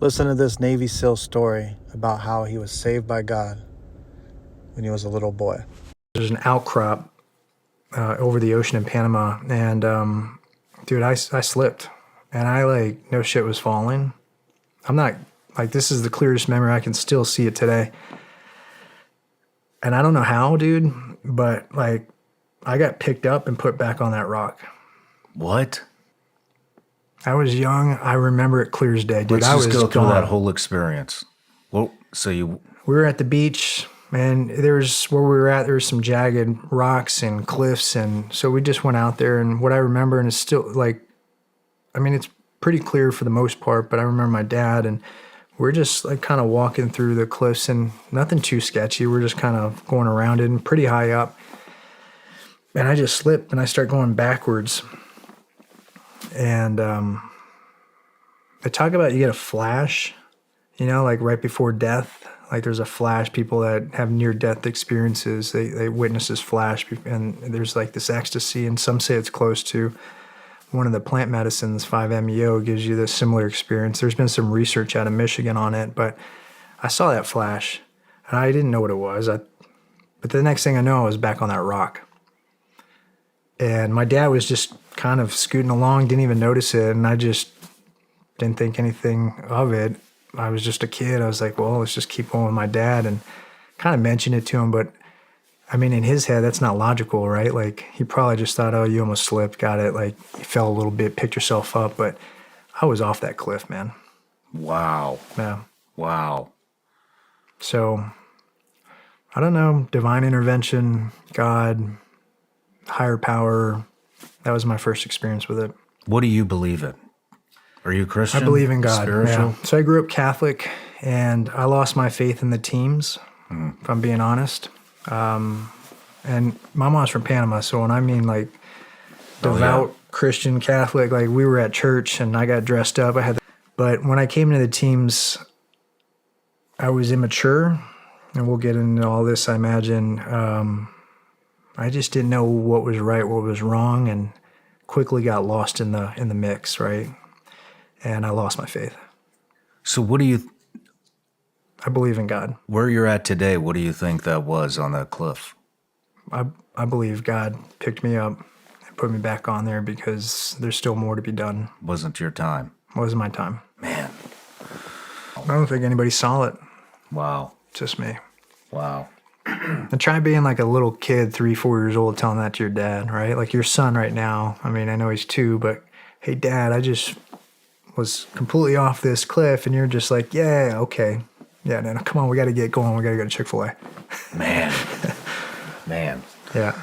Listen to this Navy SEAL story about how he was saved by God when he was a little boy. There's an outcrop over the ocean in Panama, and dude, I slipped, and I no shit was falling. I'm not this is the clearest memory. I can still see it today, and I don't know how, dude, but I got picked up and put back on that rock. What? I was young. I remember it clear as day, dude. Let's I was just go through gone. that whole experience. Well, so We were at the beach, and there's where we were at. There was some jagged rocks and cliffs, and so we just went out there. And what I remember, and it's still it's pretty clear for the most part, but I remember my dad, and we're just kind of walking through the cliffs, and nothing too sketchy. We're just kind of going around it, and pretty high up. And I just slipped, and I start going backwards. And they talk about you get a flash, right before death. There's a flash. People that have near-death experiences, they witness this flash, and there's this ecstasy, and some say it's close to one of the plant medicines, 5-MeO, gives you this similar experience. There's been some research out of Michigan on it, but I saw that flash, and I didn't know what it was. But the next thing I know, I was back on that rock. And my dad was just kind of scooting along, didn't even notice it, and I just didn't think anything of it. I was just a kid. I was like, well, let's just keep going with my dad, and kind of mentioned it to him. But, in his head, that's not logical, right? He probably just thought, oh, you almost slipped, got it. You fell a little bit, picked yourself up. But I was off that cliff, man. wow. Yeah. Wow. So, I don't know, divine intervention, God, higher power. That was my first experience with it. What do you believe in? Are you Christian? I believe in God. Spiritual? Yeah. So I grew up Catholic, and I lost my faith in the teams, if I'm being honest. And my mom's from Panama, so when I mean devout Christian Catholic, we were at church and I got dressed up. But when I came into the teams, I was immature, and we'll get into all this, I imagine. I just didn't know what was right, what was wrong, and quickly got lost in the mix, right? And I lost my faith. So I believe in God. where you're at today, what do you think that was on that cliff? I believe God picked me up and put me back on there because there's still more to be done. Wasn't your time. It wasn't my time. Man. I don't think anybody saw it. Wow. Just me. Wow. And try being a little kid, 3-4 years old, telling that to your dad, right? Your son right now. I know he's 2, but hey, Dad, I just was completely off this cliff, and you're just yeah, okay. Yeah, no, come on, we got to get going. We got to go to Chick-fil-A. Man. Man. Yeah.